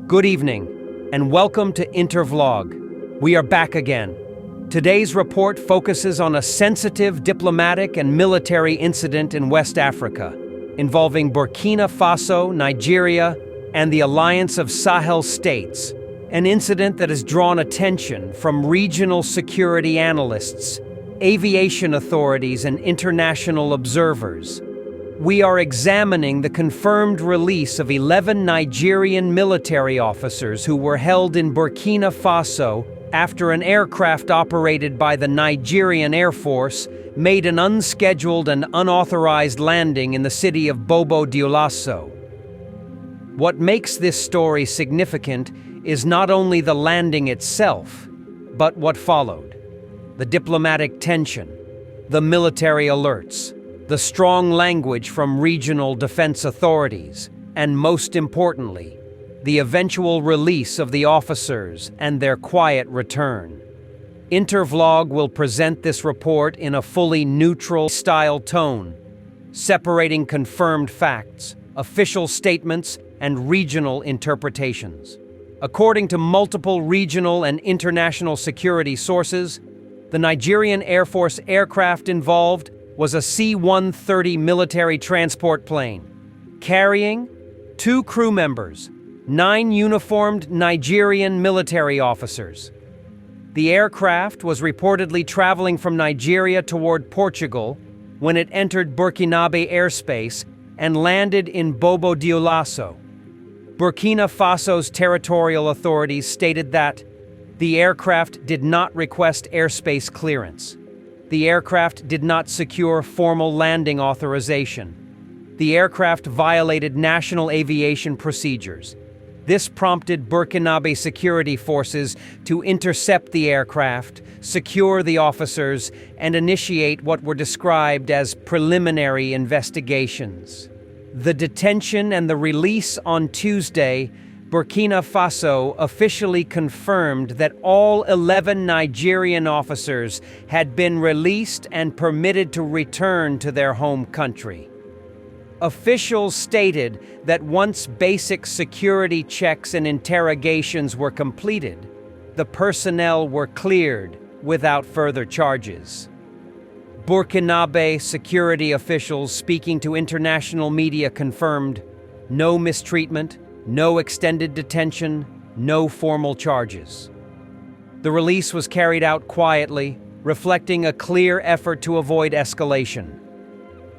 Good evening, and welcome to Intervlog. We are back again. Today's report focuses on a sensitive diplomatic and military incident in West Africa, involving Burkina Faso, Nigeria, and the Alliance of Sahel States, an incident that has drawn attention from regional security analysts, aviation authorities, and international observers. We are examining the confirmed release of 11 Nigerian military officers who were held in Burkina Faso after an aircraft operated by the Nigerian Air Force made an unscheduled and unauthorized landing in the city of Bobo-Dioulasso. What makes this story significant is not only the landing itself, but what followed: the diplomatic tension, the military alerts, the strong language from regional defense authorities, and most importantly, the eventual release of the officers and their quiet return. Intervlog will present this report in a fully neutral style tone, separating confirmed facts, official statements, and regional interpretations. According to multiple regional and international security sources, the Nigerian Air Force aircraft involved was a C-130 military transport plane, carrying 2 crew members, 9 uniformed Nigerian military officers. The aircraft was reportedly traveling from Nigeria toward Portugal when it entered Burkinabe airspace and landed in Bobo-Dioulasso. Burkina Faso's territorial authorities stated that the aircraft did not request airspace clearance. The aircraft did not secure formal landing authorization. The aircraft violated national aviation procedures. This prompted Burkinabe security forces to intercept the aircraft, secure the officers, and initiate what were described as preliminary investigations. The detention and the release on Tuesday, Burkina Faso officially confirmed that all 11 Nigerian officers had been released and permitted to return to their home country. Officials stated that once basic security checks and interrogations were completed, the personnel were cleared without further charges. Burkinabe security officials speaking to international media confirmed no mistreatment, no extended detention, no formal charges. The release was carried out quietly, reflecting a clear effort to avoid escalation.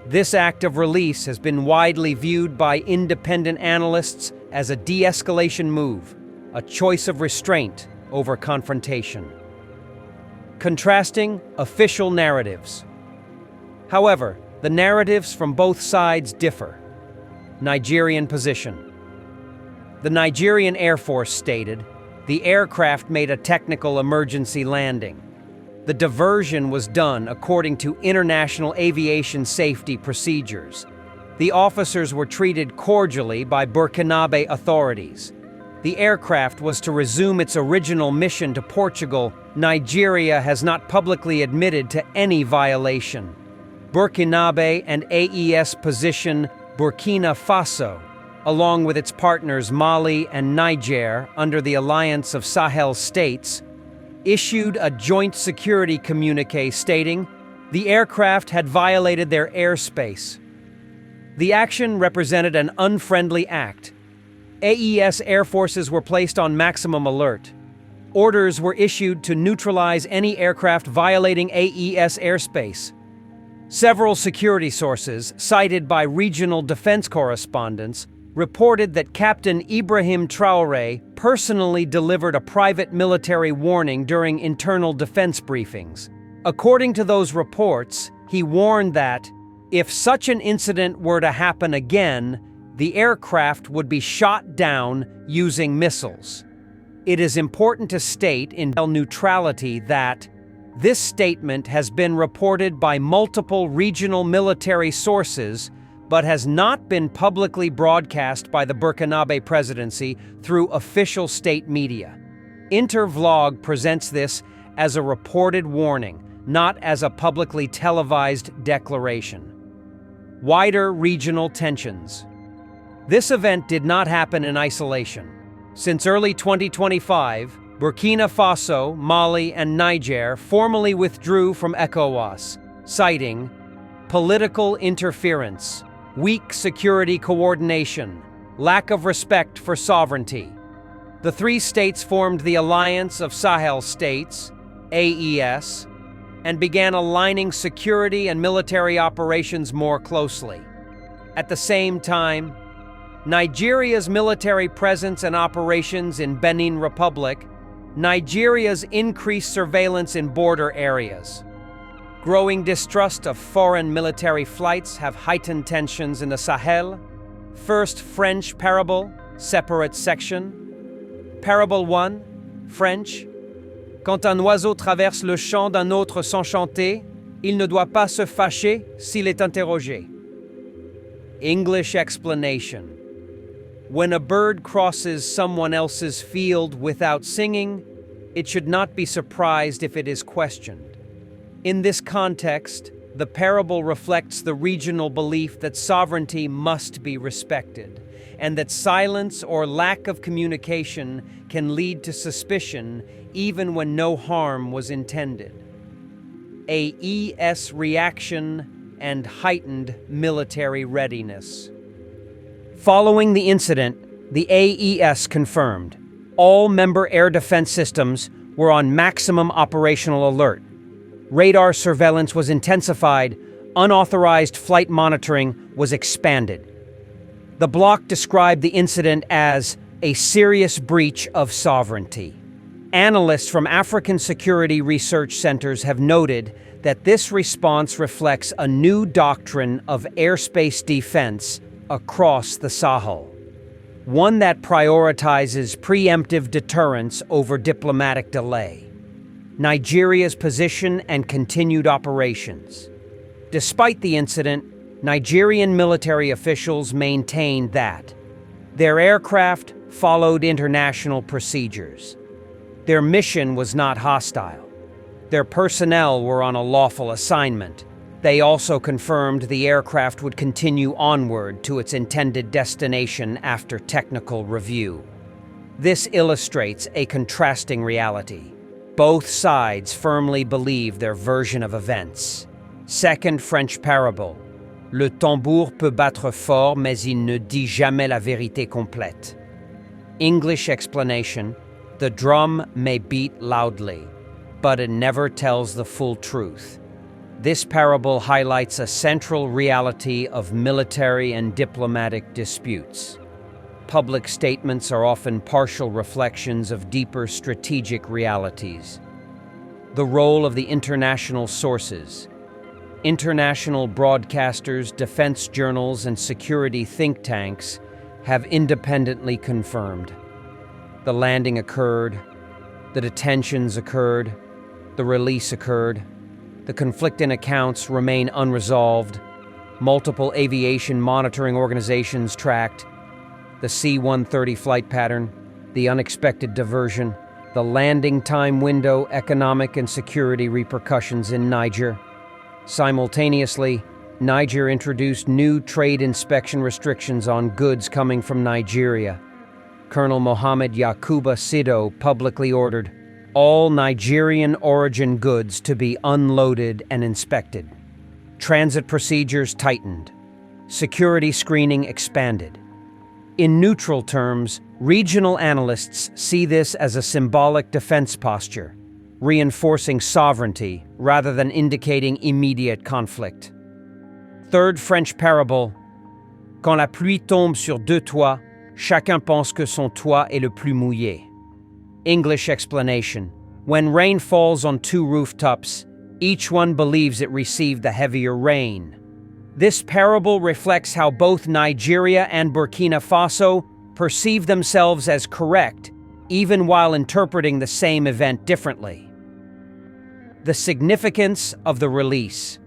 This act of release has been widely viewed by independent analysts as a de-escalation move, a choice of restraint over confrontation. Contrasting official narratives. However, the narratives from both sides differ. Nigerian position. The Nigerian Air Force stated, the aircraft made a technical emergency landing. The diversion was done according to international aviation safety procedures. The officers were treated cordially by Burkinabe authorities. The aircraft was to resume its original mission to Portugal. Nigeria has not publicly admitted to any violation. Burkinabe and AES position Burkina Faso, along with its partners Mali and Niger under the Alliance of Sahel States, issued a joint security communique stating the aircraft had violated their airspace. The action represented an unfriendly act. AES air forces were placed on maximum alert. Orders were issued to neutralize any aircraft violating AES airspace. Several security sources, cited by regional defense correspondents, reported that Captain Ibrahim Traoré personally delivered a private military warning during internal defense briefings. According to those reports, he warned that, if such an incident were to happen again, the aircraft would be shot down using missiles. It is important to state in neutrality that this statement has been reported by multiple regional military sources but has not been publicly broadcast by the Burkinabe presidency through official state media. Intervlog presents this as a reported warning, not as a publicly televised declaration. Wider regional tensions. This event did not happen in isolation. Since early 2025, Burkina Faso, Mali, and Niger formally withdrew from ECOWAS, citing political interference, weak security coordination, lack of respect for sovereignty. The three states formed the Alliance of Sahel States, AES, and began aligning security and military operations more closely. At the same time, Nigeria's military presence and operations in Benin Republic, Nigeria's increased surveillance in border areas, growing distrust of foreign military flights have heightened tensions in the Sahel. First French parable, separate section. Parable 1, French. Quand un oiseau traverse le champ d'un autre sans chanter, il ne doit pas se fâcher s'il est interrogé. English explanation. When a bird crosses someone else's field without singing, it should not be surprised if it is questioned. In this context, the parable reflects the regional belief that sovereignty must be respected, and that silence or lack of communication can lead to suspicion even when no harm was intended. AES reaction and heightened military readiness. Following the incident, the AES confirmed all member air defense systems were on maximum operational alert. Radar surveillance was intensified, unauthorized flight monitoring was expanded. The bloc described the incident as a serious breach of sovereignty. Analysts from African security research centers have noted that this response reflects a new doctrine of airspace defense across the Sahel, one that prioritizes preemptive deterrence over diplomatic delay. Nigeria's position and continued operations. Despite the incident, Nigerian military officials maintained that their aircraft followed international procedures. Their mission was not hostile. Their personnel were on a lawful assignment. They also confirmed the aircraft would continue onward to its intended destination after technical review. This illustrates a contrasting reality. Both sides firmly believe their version of events. Second French parable. Le tambour peut battre fort, mais il ne dit jamais la vérité complète. English explanation. The drum may beat loudly, but it never tells the full truth. This parable highlights a central reality of military and diplomatic disputes. Public statements are often partial reflections of deeper strategic realities. The role of the international sources. International broadcasters, defense journals, and security think tanks have independently confirmed. The landing occurred, the detentions occurred, the release occurred. The conflicting accounts remain unresolved. Multiple aviation monitoring organizations tracked the C-130 flight pattern, the unexpected diversion, the landing time window, economic and security repercussions in Niger. Simultaneously, Niger introduced new trade inspection restrictions on goods coming from Nigeria. Colonel Mohammed Yakuba Sido publicly ordered all Nigerian origin goods to be unloaded and inspected. Transit procedures tightened. Security screening expanded. In neutral terms, regional analysts see this as a symbolic defense posture, reinforcing sovereignty rather than indicating immediate conflict. Third French parable. Quand la pluie tombe sur deux toits, chacun pense que son toit est le plus mouillé. English explanation. When rain falls on two rooftops, each one believes it received the heavier rain. This parable reflects how both Nigeria and Burkina Faso perceive themselves as correct, even while interpreting the same event differently. The significance of the release.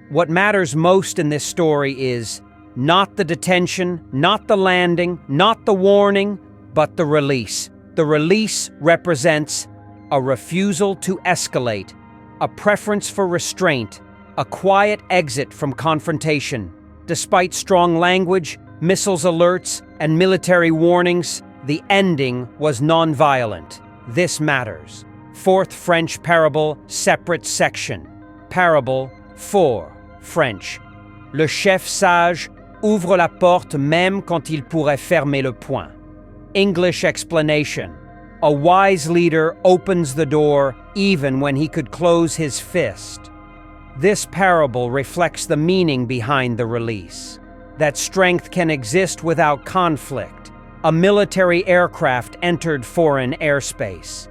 What matters most in this story is not the detention, not the landing, not the warning, but the release. The release represents a refusal to escalate, a preference for restraint, a quiet exit from confrontation. Despite strong language, missiles alerts, and military warnings, The ending was non-violent. This matters. Fourth French parable, separate section. Parable 4, French. Le chef sage ouvre la porte même quand il pourrait fermer le poing. English explanation. A wise leader opens the door even when he could close his fist. This parable reflects the meaning behind the release. That strength can exist without conflict. A military aircraft entered foreign airspace.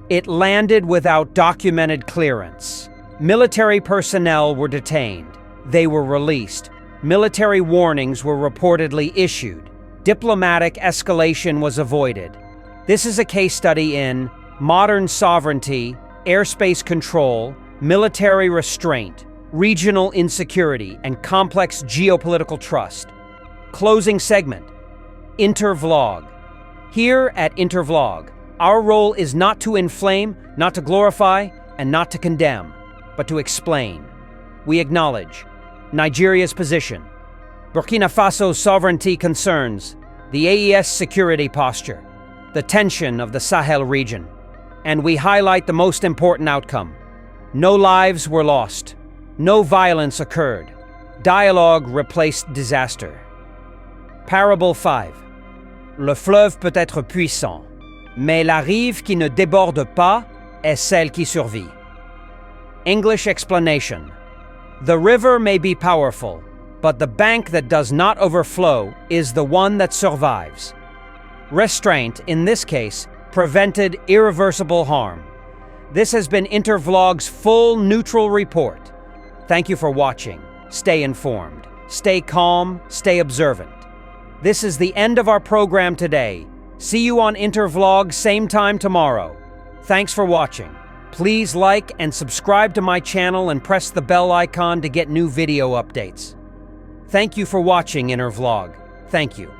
It landed without documented clearance. Military personnel were detained. They were released. Military warnings were reportedly issued. Diplomatic escalation was avoided. This is a case study in modern sovereignty, airspace control, military restraint, regional insecurity, and complex geopolitical trust. Closing segment. Intervlog. Here at Intervlog, our role is not to inflame, not to glorify, and not to condemn, but to explain. We acknowledge Nigeria's position, Burkina Faso's sovereignty concerns, the AES security posture, the tension of the Sahel region, and we highlight the most important outcome. No lives were lost. No violence occurred. Dialogue replaced disaster. Parable 5. Le fleuve peut être puissant, mais la rive qui ne déborde pas est celle qui survit. English explanation. The river may be powerful, but the bank that does not overflow is the one that survives. Restraint, in this case, prevented irreversible harm. This has been Intervlog's full neutral report. Thank you for watching. Stay informed. Stay calm. Stay observant. This is the end of our program today. See you on Intervlog same time tomorrow. Thanks for watching. Please like and subscribe to my channel and press the bell icon to get new video updates. Thank you for watching Intervlog. Thank you.